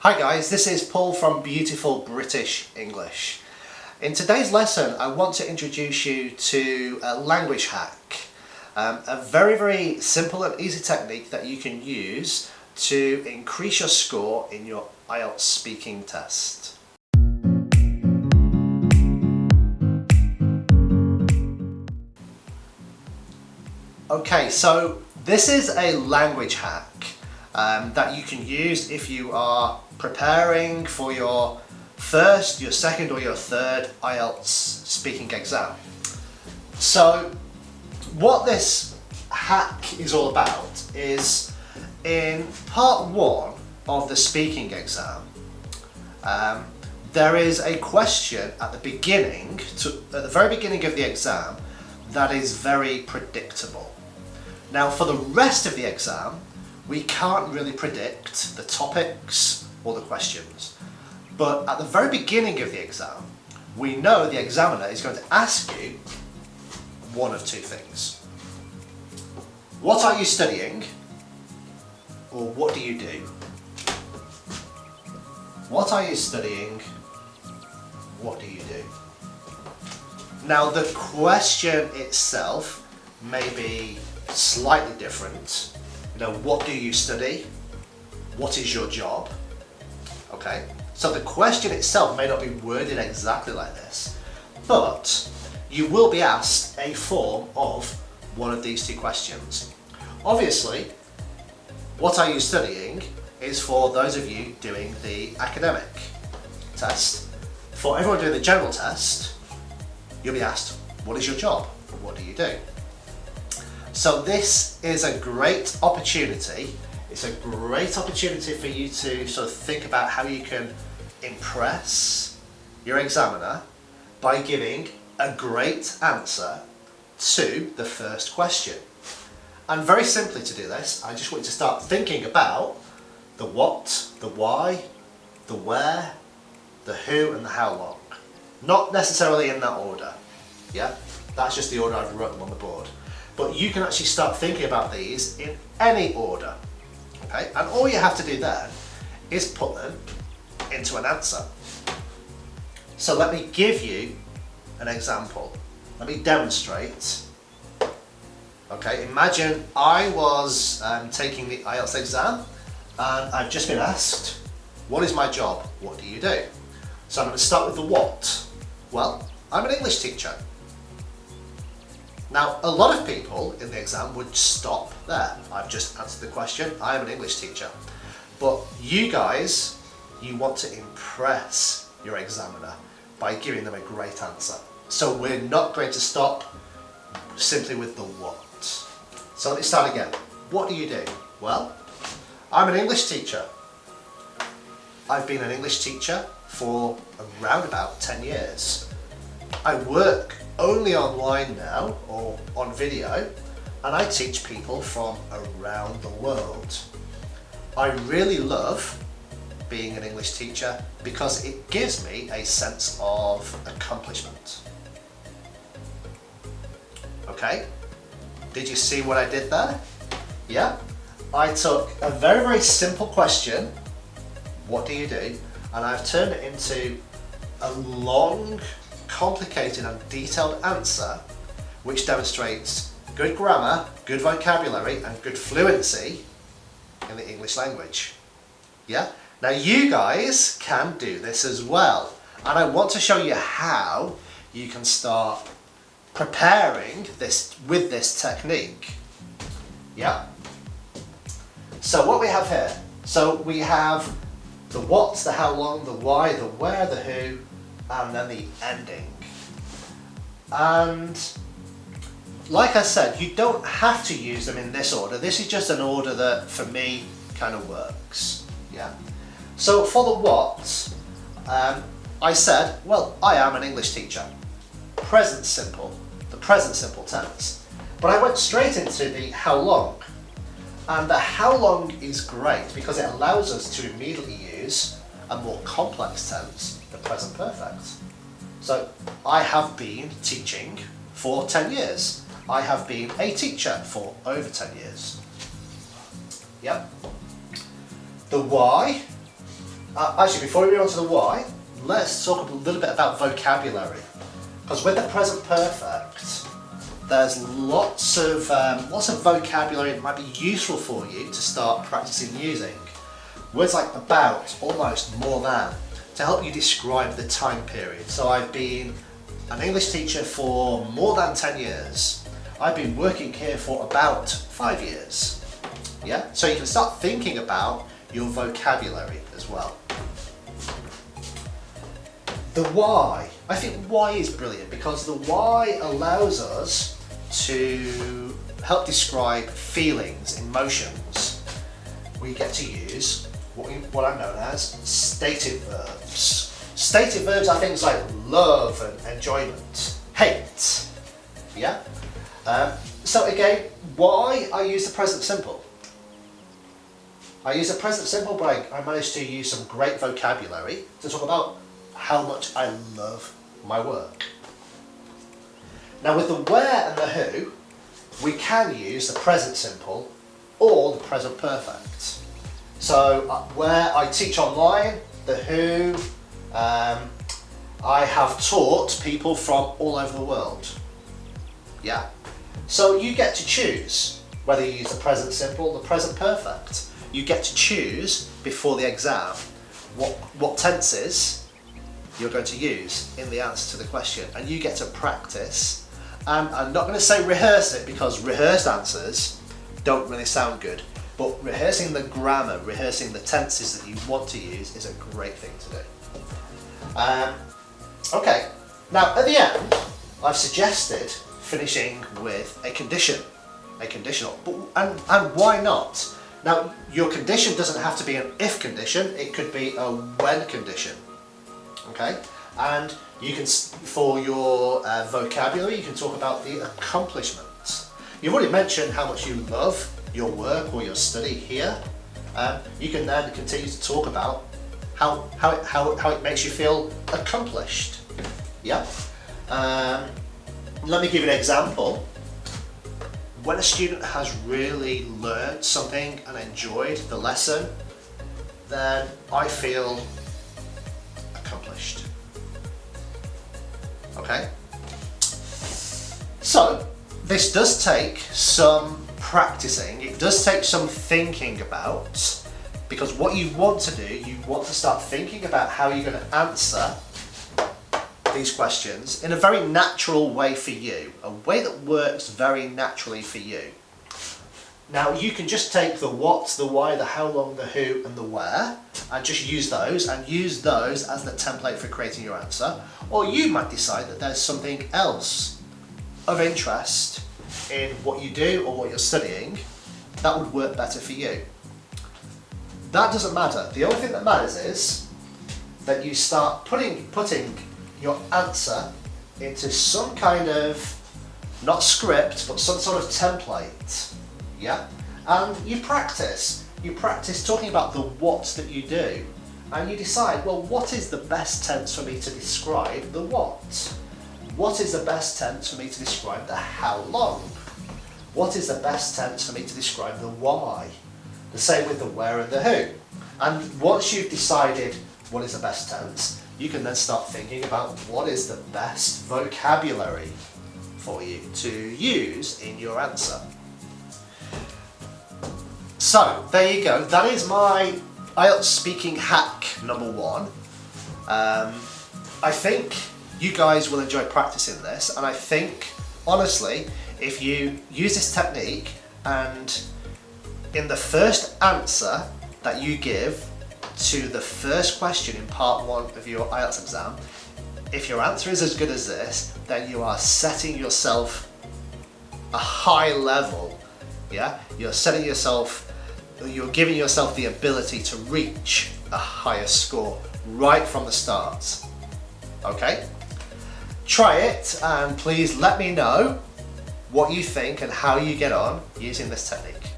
Hi guys, this is Paul from Beautiful British English. In today's lesson I want to introduce you to a language hack. A very simple and easy technique that you can use to increase your score in your IELTS speaking test. Okay, so this is a language hack that you can use if you are preparing for your first, your second or your third IELTS speaking exam. So what this hack is all about is in part one of the speaking exam, there is a question at the very beginning of the exam that is very predictable. Now for the rest of the exam, we can't really predict the topics or the questions. But at the very beginning of the exam, we know the examiner is going to ask you one of two things. What are you studying? Or what do you do? What are you studying? What do you do? Now the question itself may be slightly different. You know, what do you study? What is your job? Okay, so the question itself may not be worded exactly like this, but you will be asked a form of one of these two questions. Obviously, what are you studying is for those of you doing the academic test. For everyone doing the general test, you'll be asked, what is your job? What do you do? So this is a great opportunity. It's a great opportunity for you to sort of think about how you can impress your examiner by giving a great answer to the first question. And very simply to do this, I just want you to start thinking about the what, the why, the where, the who and the how long. Not necessarily in that order, yeah? That's just the order I've written on the board. But you can actually start thinking about these in any order, okay? And all you have to do then is put them into an answer. So let me give you an example. Let me demonstrate. Okay, imagine I was taking the IELTS exam and I've just been asked, what is my job? What do you do? So I'm going to start with the what. Well, I'm an English teacher. Now, a lot of people in the exam would stop there. I've just answered the question, I am an English teacher. But you guys, you want to impress your examiner by giving them a great answer. So we're not going to stop simply with the what. So let me start again. What do you do? Well, I'm an English teacher. I've been an English teacher for around about 10 years. I work only online now, or on video, and I teach people from around the world. I really love being an English teacher because it gives me a sense of accomplishment. Okay, did you see what I did there? Yeah, I took a very simple question, what do you do, and I've turned it into a long, complicated and detailed answer which demonstrates good grammar, good vocabulary and good fluency in the English language. Yeah? Now you guys can do this as well, and I want to show you how you can start preparing this with this technique. Yeah? So what we have here, so we have the what, the how long, the why, the where, the who, and then the ending. And like I said, you don't have to use them in this order. This is just an order that for me kind of works. Yeah. So for the what, I said, well, I am an English teacher. Present simple, the present simple tense. But I went straight into the how long. And the how long is great because it allows us to immediately use a more complex tense, the present perfect. So I have been teaching for 10 years. I have been a teacher for over 10 years. Yep. The why Actually, before we move on to the why, let's talk a little bit about vocabulary. Because with the present perfect, there's lots of vocabulary that might be useful for you to start practicing using. Words like about, almost, more than, to help you describe the time period. So I've been an English teacher for more than 10 years. I've been working here for about 5 years. Yeah? So you can start thinking about your vocabulary as well. The why. I think why is brilliant because the why allows us to help describe feelings, emotions. We get to use what are known as stative verbs. Stative verbs are things like love and enjoyment, hate. Yeah? So again, why I use the present simple. I use the present simple, but I managed to use some great vocabulary to talk about how much I love my work. Now with the where and the who, we can use the present simple or the present perfect. So where I teach online, the who, I have taught people from all over the world. Yeah. So you get to choose whether you use the present simple or the present perfect. You get to choose before the exam what tenses you're going to use in the answer to the question, and you get to practice. And I'm not going to say rehearse it because rehearsed answers don't really sound good, but rehearsing the grammar, rehearsing the tenses that you want to use is a great thing to do. Okay, now at the end I've suggested finishing with a condition, a conditional, and why not? Now your condition doesn't have to be an if condition, it could be a when condition. Okay, and you can, for your vocabulary, you can talk about the accomplishments. You've already mentioned how much you love your work or your study here. You can then continue to talk about how it makes you feel accomplished. Yeah. Let me give you an example. When a student has really learned something and enjoyed the lesson, then I feel accomplished. Okay? So, this does take some practicing, it does take some thinking about, because what you want to do, you want to start thinking about how you're going to answer these questions in a very natural way for you, a way that works very naturally for you. Now you can just take the what, the why, the how long, the who and the where and just use those as the template for creating your answer, or you might decide that there's something else of interest in what you do or what you're studying that would work better for you. That doesn't matter. The only thing that matters is that you start putting your answer into some kind of, not script, but some sort of template. Yeah? And you practice talking about the what that you do, and you decide, well, what is the best tense for me to describe the what? What is the best tense for me to describe the how long? What is the best tense for me to describe the why? The same with the where and the who. And once you've decided what is the best tense, you can then start thinking about what is the best vocabulary for you to use in your answer. So, there you go. That is my IELTS speaking hack number 1. I think you guys will enjoy practicing this, and I think, honestly, if you use this technique and in the first answer that you give to the first question in part 1 of your IELTS exam, if your answer is as good as this, then you are setting yourself a high level. Yeah, you're giving yourself the ability to reach a higher score right from the start. Okay? Try it and please let me know what you think and how you get on using this technique.